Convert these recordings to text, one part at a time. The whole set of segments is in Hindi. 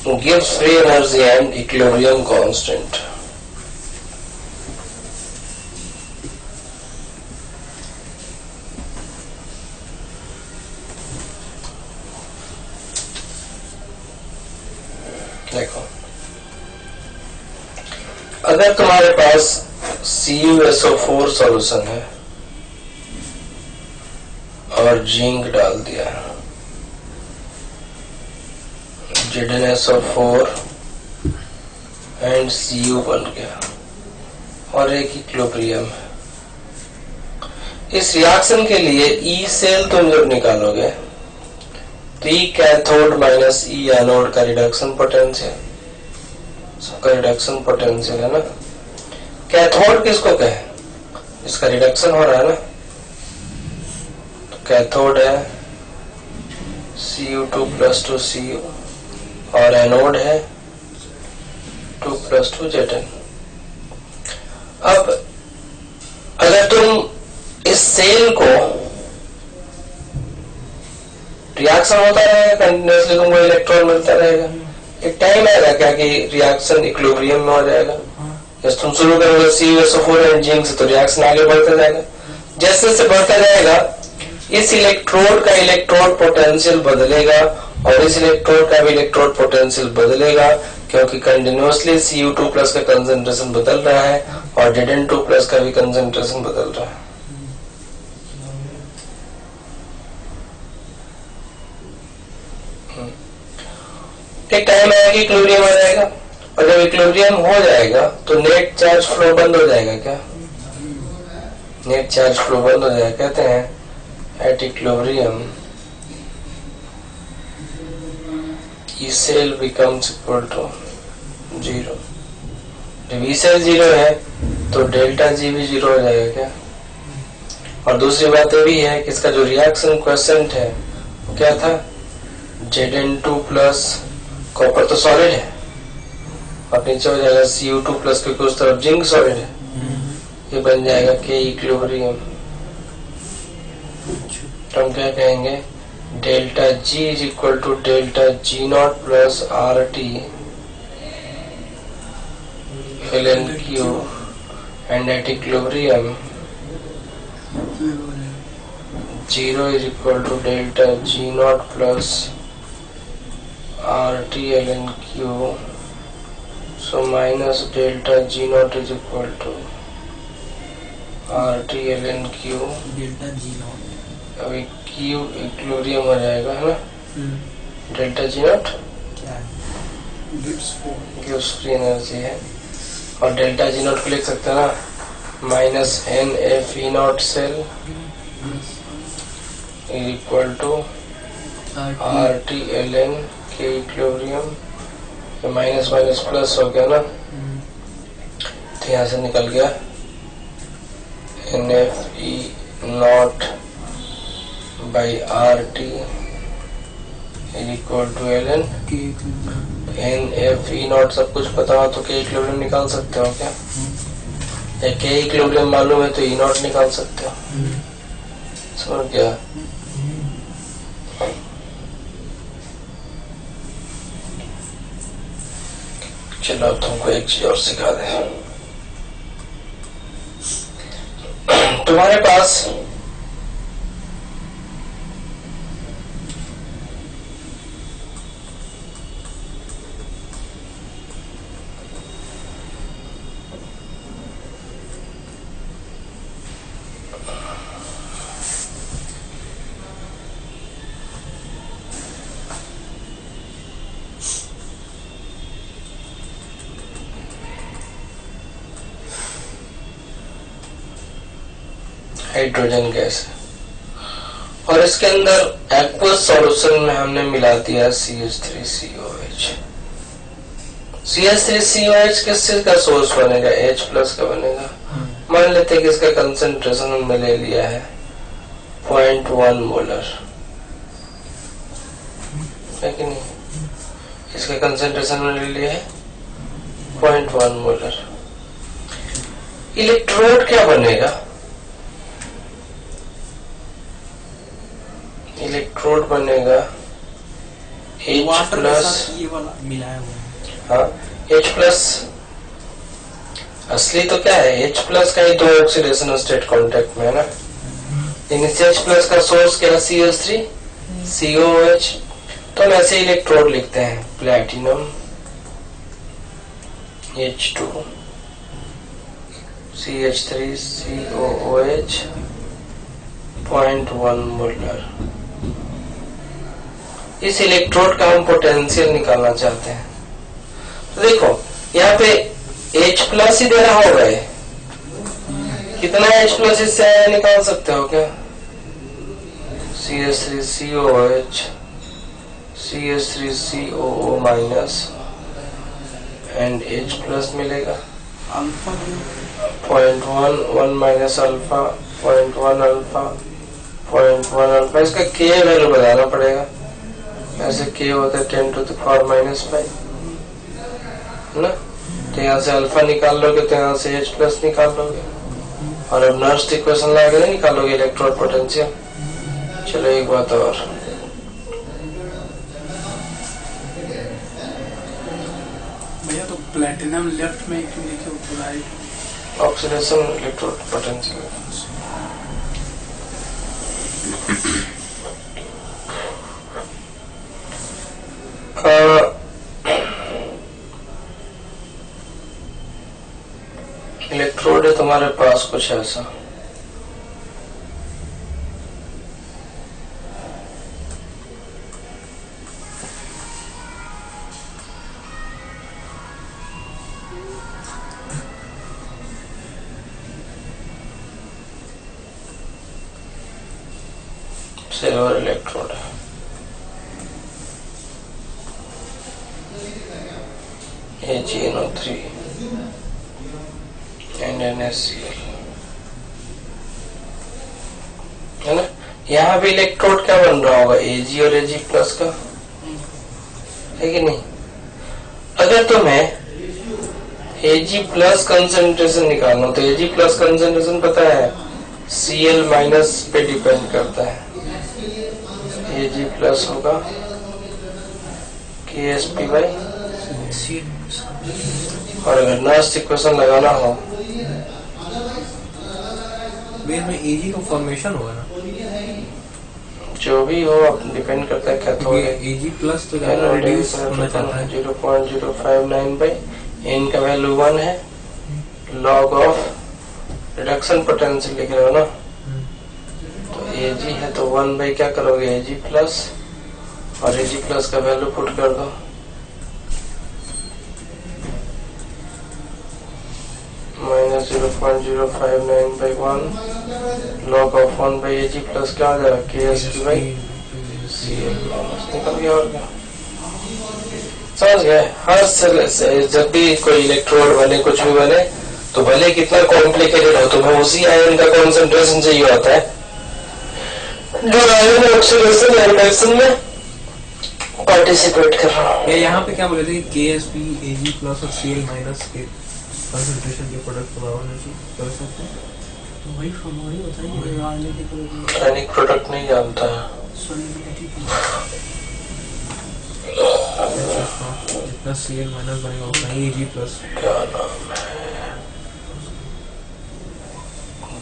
gives free energy and equilibrium constant. देखो, अगर तुम्हारे पास CuSO4 सॉल्यूशन है और जिंक डाल दिया, ZnSO4 एंड Cu बन गया और एक इक्विलिब्रियम है। इस रिएक्शन के लिए E सेल तुम जब निकालोगे तो E cathode minus E anode का रिडक्शन पोटेंशियल, सबका रिडक्शन पोटेंशियल है ना। कैथोड किसको कहे, इसका रिडक्शन हो रहा है ना, तो कैथोड है Cu2 + 2 Cu और एनोड है 2 + 2 Zn। अब अगर तुम इस सेल को रिएक्शन होता रहेगा कंटिन्यूअसली, तुमको इलेक्ट्रॉन मिलता रहेगा, एक टाइम आएगा क्या कि रिएक्शन इक्विलिब्रियम में हो जाएगा। जब तुम शुरू करोगे CuSO4 एंड जिंक से तो रिएक्शन आगे बढ़ता जाएगा, जैसे जैसे बढ़ता जाएगा इस इलेक्ट्रोड का इलेक्ट्रोड पोटेंशियल बदलेगा और इस इलेक्ट्रोड का भी इलेक्ट्रोड पोटेंशियल बदलेगा, क्योंकि कंटिन्यूअसली Cu2+ का कंसंट्रेशन बदल रहा है और Zn2+ का भी कंसंट्रेशन बदल रहा है। एक टाइम आएगा कि इक्विलिब्रियम आ जाएगा, और जब इक्विलिब्रियम हो जाएगा तो नेट चार्ज फ्लो बंद हो जाएगा। क्या नेट चार्ज फ्लो बंद हो जाएगा, कहते हैं at equilibrium E cell becomes equal to 0। जब E सेल 0 है तो डेल्टा G भी 0 हो जाएगा। क्या, और दूसरी बात ये भी है कि इसका जो रिएक्शन क्वेश्चन है वो क्या था, Zn2+, कॉपर तो सॉलिड है और नीचे हो जाएगा Cu2+, क्योंकि उस तरफ जिंक सॉलिड है, ये बन जाएगा K इक्विलिब्रियम। तो हम क्या कहेंगे, delta G is equal to delta G0 plus RT ln Q and at equilibrium 0 is equal to delta G0 plus RT ln Q, so minus delta G0 is equal to RT ln Q delta G0। अभी Q इक्विलिब्रियम हो जाएगा है ना, डेल्टा G0 क्या है, गिव्स फ्री एनर्जी है, और डेल्टा G0 को लिख सकते हैं ना minus NFE0 cell is equal to RT ln K equilibrium, minus minus plus हो गया ना, तो यहाँ से निकल गया NFE0 by RT is equal to ln NFE0। सब कुछ पता हो तो K इक्विलिब्रियम निकाल सकते हो क्या, या K इक्विलिब्रियम मालूम है तो E0 निकाल सकते हो, समझ गया। चलो तुमको एक चीज और सिखा दे। तुम्हारे पास हाइड्रोजन गैस है और इसके अंदर एक्वस सॉल्यूशन में हमने मिला दिया CH3COH। CH3COH किस चीज का सोर्स बनेगा, H+ का बनेगा। मान लेते हैं कि इसका कंसंट्रेशन हमने ले लिया है 0.1 मोलर, है कि नहीं, इसका कंसंट्रेशन हमने ले लिया है 0.1 मोलर। इलेक्ट्रोड क्या बनेगा, इलेक्ट्रोड बनेगा H वाटर के प्लस, साथ ये वाला मिलाया हुआ है। हाँ H प्लस असली तो क्या है, H प्लस का ही दो ऑक्सीडेशन स्टेट कांटेक्ट में है ना। इनिशियल H प्लस का सोर्स क्या है, CH3 COOH। तो हम ऐसे इलेक्ट्रोड लिखते हैं, platinum H2 CH3 COOH 0.1 molar. इस इलेक्ट्रोड का हम पोटेंशियल निकालना चाहते हैं। तो देखो यहाँ पे H प्लस ही दे रहा होगा, ये कितना H प्लस इससे निकाल सकते हो क्या, CH3 COOH CH3 COO minus and H plus मिलेगा alpha 0.1 1 minus alpha 0.1 alpha 0.1 alpha. इसका K वैल्यू बताना पड़ेगा, ऐसे K होता है 10 to the power minus 5 है ना। तो यहाँ से अल्फा निकाल लोगे तो यहाँ से H प्लस निकाल लोगे, और अब नर्स्ट इक्वेशन लगा के नहीं निकालोगे इलेक्ट्रोड पोटेंशियल। चलो एक बात और, भैया तो प्लेटिनम लेफ्ट में क्यों लिखे हो, right oxidation electrode potential. Electrode है तुम्हारे पास कुछ ऐसा, सिल्वर इलेक्ट्रोड है, AgNO3 and NaCl है ना। यहाँ भी इलेक्ट्रोड क्या बन रहा होगा, Ag और Ag प्लस का, है कि नहीं। अगर तुम्हें Ag प्लस कंसेंट्रेशन निकालना तो Ag प्लस कंसेंट्रेशन पता है Cl माइनस पे डिपेंड करता है। Ag प्लस होगा KSP बाई, और अगर नर्स्ट इक्वेशन लगाना हो बेस में एजी का फॉर्मेशन होगा ना, जो भी हो डिपेंड करता है कैथोड एजी प्लस तो ज्यादा रिड्यूस होना चाहता है। 0.059 बाई n का वैल्यू 1 है, लॉग ऑफ रिडक्शन पोटेंशियल लिख रहे हो ना, तो Ag है तो 1 बाई क्या करोगे Ag प्लस, और Ag प्लस का वैल्यू पुट कर दो, minus 0.059 by 1 log of 1 by Ag plus क्या आ जाएगा KSP बाई Cl माइनस, निकल गया और क्या, समझ गए। हर से जब भी कोई इलेक्ट्रोड बने कुछ भी बने तो भले कितना कॉम्प्लिकेटेड हो, तुम्हें उसी आयन का कॉन्सेंट्रेशन चाहिए होता है जो आयन ऑक्सीडेशन या रिडक्शन में पार्टिसिपेट कर रहा है। यहाँ पे क्या बोले थे, KSP Ag प्लस और Cl माइनस के कंसंट्रेशन के प्रोडक्ट बराबर कर सकते हैं, तो वही फॉर्मूला बताइए। रासायनिक प्रोडक्ट नहीं जानता है, जितना Cl माइनस बनेगा उतना ही Ag प्लस। क्या नाम है,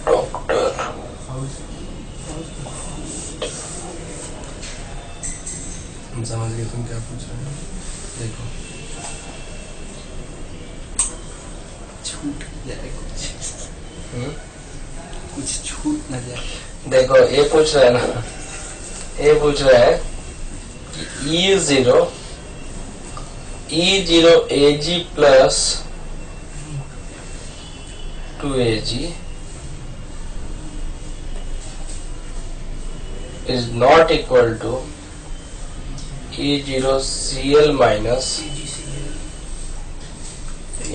डॉक्टर समझ गए तुम क्या पूछ रहे हो। देखो छूट जाए कुछ छूट न जाए। देखो ये पूछ रहा है ना, ये पूछ रहा है E0 Ag plus 2Ag is not equal to E0 Cl minus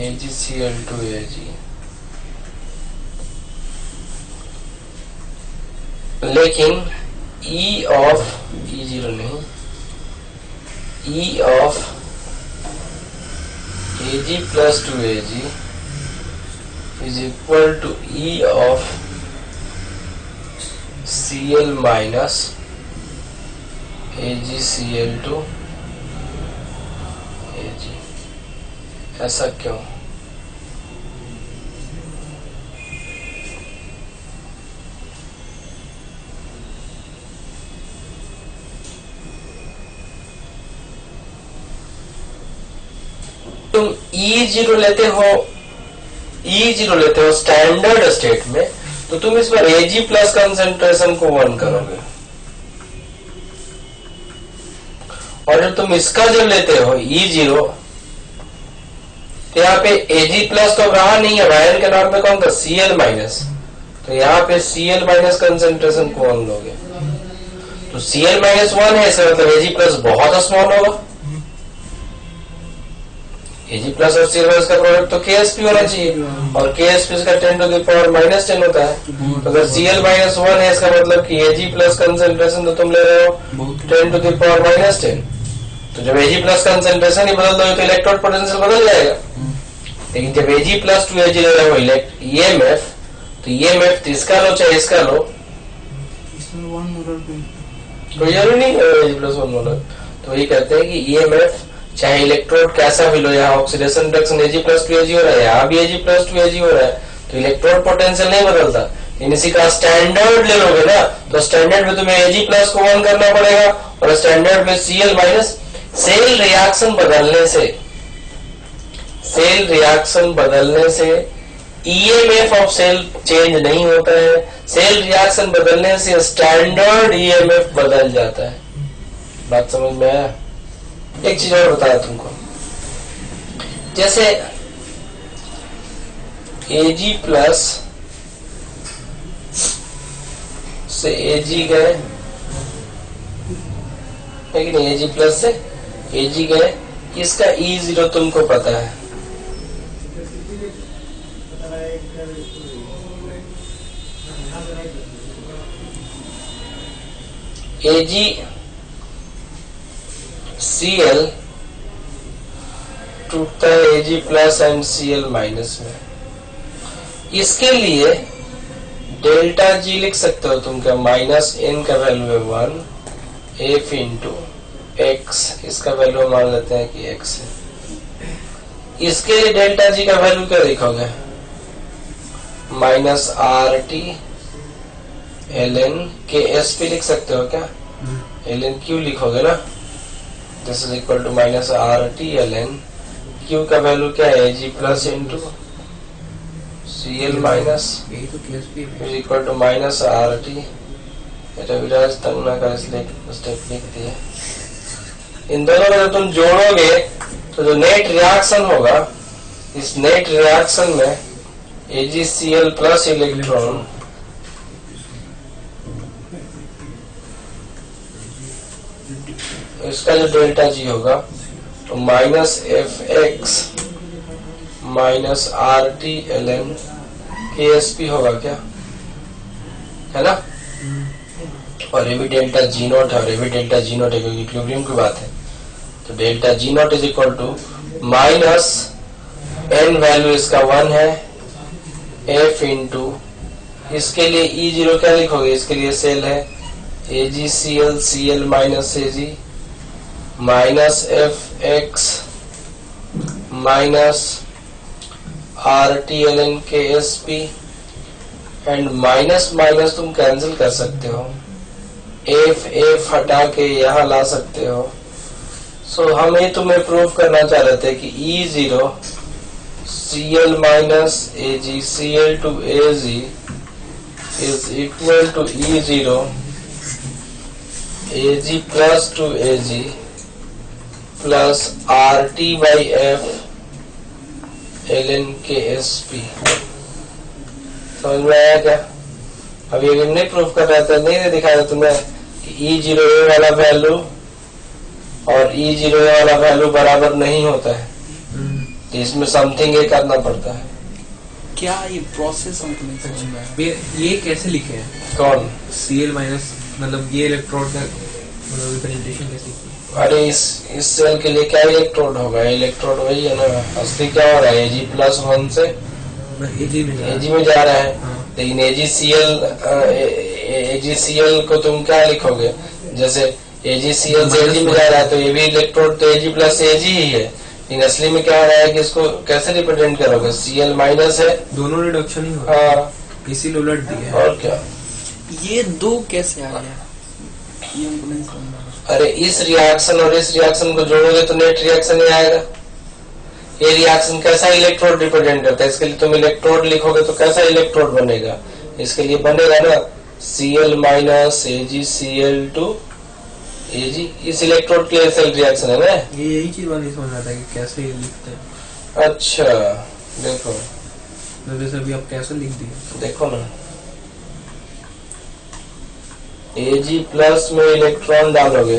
AgCl2Ag, लेकिन E of E0 नहीं, E of Ag plus 2Ag is equal to E of Cl minus AgCl2 Ag, ऐसा क्यों? तुम E0 लेते हो स्टैंडर्ड स्टेट में, तो तुम इस पर Ag प्लस कंसेंट्रेशन को 1 करोगे, और जब तुम इसका जब लेते हो E0, तो यहाँ पे Ag प्लस तो रहा नहीं है, आयन के नाम पे कौन था? Cl माइनस, तो यहाँ पे Cl माइनस कंसेंट्रेशन को 1 लोगे, तो Cl माइनस 1 है, इसका मतलब Ag प्लस बहुत स्मॉल होगा। Ag प्लस और Cl माइनस का प्रोडक्ट तो Ksp होना चाहिए, और Ksp इसका 10 to the power minus 10 होता है, तो अगर Cl माइनस 1 है, इसका मतलब कि Ag प्लस कंसेंट्रेशन तो तुम ले रहे हो 10 to the power minus 10, तो जब Ag प्लस कंसेंट्रेशन ही बदल दोगे तो इलेक्ट्रोड पोटेंशियल बदल जाएगा। लेकिन जब Ag प्लस टू Ag ले रहे हो EMF, तो EMF तो इसका लो चाहे इसका लो, तो जरूरी नहीं Ag प्लस 1 मोलर। तो वही कहते हैं कि EMF चाहे इलेक्ट्रोड कैसा भी लो, यहाँ oxidation reduction Ag plus two Ag हो रहा है, यहाँ भी Ag प्लस टू Ag हो रहा है, तो इलेक्ट्रोड पोटेंशियल नहीं बदलता। लेकिन इसी का स्टैंडर्ड ले लोगे ना, तो स्टैंडर्ड में तुम्हें Ag प्लस को 1 करना पड़ेगा, और स्टैंडर्ड में Cl माइनस। सेल रिएक्शन बदलने से EMF ऑफ सेल चेंज नहीं होता है, सेल रिएक्शन बदलने से स्टैंडर्ड EMF बदल जाता है। बात समझ में आया? एक चीज और बताया तुमको, जैसे Ag प्लस से Ag गए, लेकिन Ag प्लस से Ag गए, इसका E0 तुमको पता है, Ag Cl टूटता है Ag plus and Cl minus में। इसके लिए डेल्टा G लिख सकते हो तुम क्या? माइनस n का वैल्यू है 1, f इंटू x, इसका वैल्यू मान लेते हैं कि x है। इसके लिए डेल्टा G का वैल्यू क्या लिखोगे? माइनस RT ln के SP लिख सकते हो क्या? ln Q लिखोगे ना, this is equal to minus RT ln Q का वैल्यू क्या है? Ag plus into Cl minus is equal to minus RT। Raviraj तंग ना कर इसलिए स्टेप लिख दिया। इन दोनों को जब तुम जोड़ोगे तो जो नेट रिएक्शन होगा, इस नेट रिएक्शन में AgCl प्लस इलेक्ट्रॉन इसका जो डेल्टा G होगा तो minus Fx minus RT ln KSP होगा क्या? है ना? और ये भी डेल्टा G नॉट है, और ये भी डेल्टा G नॉट है, क्योंकि इक्विलिब्रियम की बात है। तो delta G naught is equal to minus n value इसका 1 है, F इंटू इसके लिए E0 क्या लिखोगे? इसके लिए सेल है AgCl Cl minus Ag minus Fx minus RT ln KSP and minus minus तुम कैंसिल कर सकते हो, F हटा के यहाँ ला सकते हो। सो हम ये तुम्हें प्रूव करना चाह रहे थे कि E0 Cl minus AgCl to Ag is equal to E0 Ag plus to Ag plus RT by F ln KSP। समझ में आया क्या? अभी अगर नहीं प्रूफ कर रहा था, नहीं दिखाया तुम्हें कि E0 वाला वैल्यू और E0 वाला वैल्यू बराबर नहीं होता है, तो इसमें समथिंग ये करना पड़ता है। क्या ये प्रोसेस हमको नहीं समझ में आया। ये कैसे लिखे हैं? कौन? Cl माइनस, मतलब ये इलेक्ट्रोड का मतलब रिप्रेजेंटेशन कैसे की? अरे इस सेल के लिए क्या इलेक्ट्रोड होगा? इलेक्ट्रोड वही है ना, असली क्या हो रहा है? Ag प्लस 1 से Ag में जा रहा है। हाँ। लेकिन AgCl को तुम क्या लिखोगे? जैसे AgCl से Ag में जा रहा है, तो ये भी इलेक्ट्रोड तो Ag प्लस Ag ही है, इन असली में क्या है कि इसको कैसे रिप्रेजेंट करोगे? Cl माइनस है, दोनों रिडक्शन ही हो रहा हाँ, है, इसीलिए उलट दिया है। और क्या? ये दो कैसे आ गया? ये हमको नहीं समझ में आ अरे इस रिएक्शन और इस रिएक्शन को जोड़ोगे तो नेट रिएक्शन ही आएगा। ये रिएक्शन कैसा इलेक्ट्रोड रिप्रेजेंट करता है? इसके लिए तुम इलेक्ट्रोड लिखोगे तो कैसा इलेक्ट्रोड बनेगा? इसके लिए बनेगा ना Cl माइनस AgCl2 Ag। इस इलेक्ट्रोड के लिए सेल रिएक्शन है ना। ये यही चीज वाली समझ आता है कि कैसे ये लिखते हैं। अच्छा देखो, तो जैसे अभी आप कैसे लिख दिए, देखो ना, Ag प्लस में इलेक्ट्रॉन डालोगे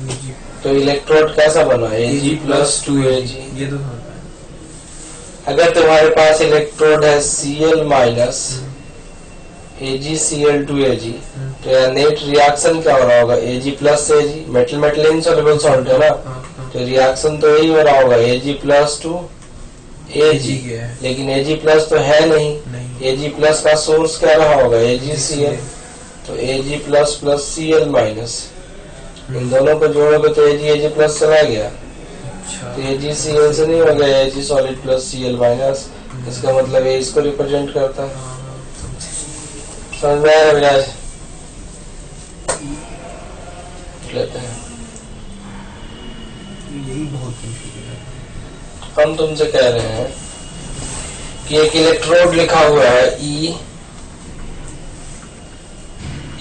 जी, तो इलेक्ट्रोड कैसा बना? Ag plus 2Ag। ये तो समझता है। अगर तुम्हारे पास इलेक्ट्रोड है Cl माइनस AgCl2Ag, तो यहाँ नेट रिएक्शन क्या हो रहा होगा? Ag plus Ag, metal metal insoluble salt है ना, तो रिएक्शन तो यही हो रहा होगा Ag प्लस 2 Ag। लेकिन Ag प्लस तो है नहीं, Ag प्लस का सोर्स क्या रहा होगा? AgCl, तो Ag plus plus Cl minus, इन दोनों को जोड़ोगे तो Ag प्लस चला गया, तो AgCl से नहीं हो गया Ag solid plus Cl minus. इसका मतलब ये इसको रिप्रेजेंट करता है। समझ में आया विराज? लेते हैं, यही बहुत confusion है। हम तुमसे कह रहे हैं कि एक इलेक्ट्रोड लिखा हुआ है E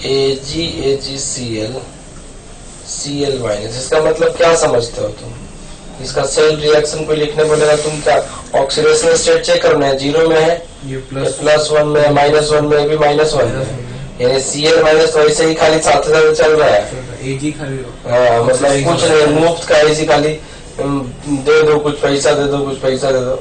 AgCl Cl माइनस, इसका मतलब क्या समझते हो तुम? इसका सेल रिएक्शन को लिखने बोलेगा तुम क्या ऑक्सीडेशन स्टेट चेक करना है? जीरो में है, ये प्लस 1 में है, -1 में भी -1 है, यानी Cl माइनस तो ऐसे ही खाली साथ साथ चल रहा है। Ag खाली हाँ, मतलब कुछ नहीं, मुफ्त का ऐसी खाली दे दो, कुछ पैसा दे दो, कुछ पैसा दे दो।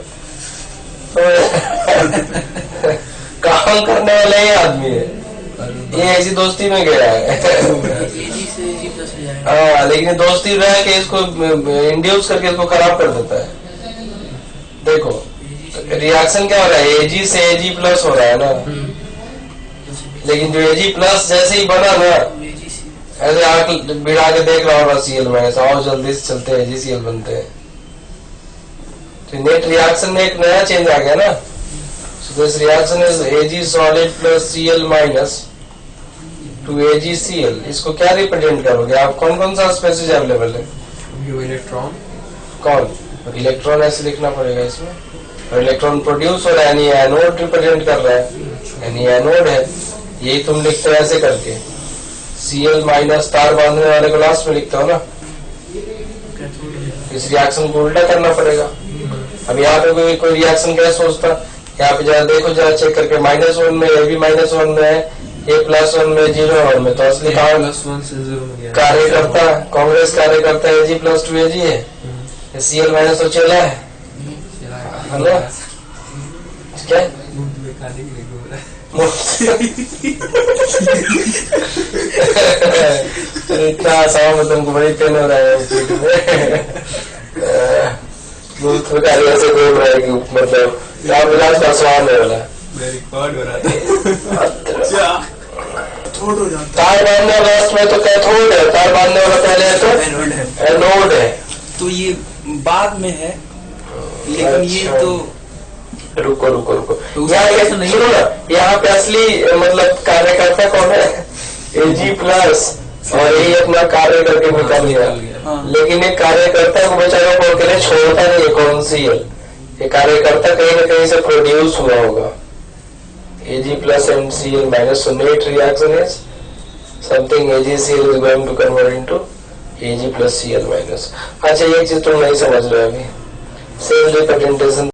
काम करने वाला ही आदमी है ये, ऐसी दोस्ती में गया है। AG से AG प्लस हो जाएगा। हाँ, लेकिन दोस्ती रह के इसको इंड्यूस करके इसको खराब कर देता है। देखो रिएक्शन क्या हो रहा है? Ag से Ag प्लस हो रहा है ना, लेकिन जो Ag प्लस जैसे ही बना ना, AG से ऐसे आग बिड़ा के देख रहा होगा Cl माइनस, आओ जल्दी से चलते हैं, AgCl बनते हैं। तो नेट रिएक्शन में एक नया चेंज आ गया ना। So this reaction is Ag solid plus Cl minus two AgCl। इसको क्या रिप्रेजेंट करोगे आप? कौन कौन सा स्पेसीज अवेलेबल है? जो इलेक्ट्रॉन, कौन? इलेक्ट्रॉन ऐसे लिखना पड़ेगा इसमें, और इलेक्ट्रॉन प्रोड्यूस हो रहा है, यानी एनोड रिप्रेजेंट कर रहा है, यानी एनोड है। यही तुम लिखते हो ऐसे करके, Cl माइनस तार बांधने वाले को लास्ट में लिखते हो ना। इस रिएक्शन को उल्टा करना पड़ेगा। अब यहाँ पे कोई रिएक्शन क्या सोचता, यहाँ पे जरा देखो, जरा चेक करके, -1 में ये भी -1 में है, ये +1 में 0 में, तो असली +1 से 0 में गया। कार्यकर्ता कांग्रेस कार्यकर्ता Ag प्लस 2 Ag है, Cl माइनस तो चला है। हेलो क्या इतना आसान में तुमको बड़ी पेन हो रहा है पीठ में। बहुत प्रकार ऐसे बोल रहा है कि मतलब क्या विलास का स्वाद है वाला रिकॉर्ड हो रहा था। तार बांधने वाला लास्ट में तो कैथोड है, तार बांधने वाला पहले है तो एनोड है। तो ये बाद में है, लेकिन ये तो रुको रुको रुको, तो यहाँ उसका नहीं सुनो ना, यहाँ पे असली मतलब कार्यकर्ता कौन है? Ag प्लस, और यही अपना कार्य करके निकाल लिया। हाँ। लेकिन एक कार्यकर्ता को बेचारा को अकेले छोड़ता नहीं है कौन सी है, ये कार्यकर्ता कहीं ना कहीं से प्रोड्यूस हुआ होगा। Ag plus and Cl minus, so net reaction is something AgCl is going to convert into Ag plus Cl minus। अच्छा, एक चीज तुम नहीं समझ रहे अभी, सेल रिप्रेजेंटेशन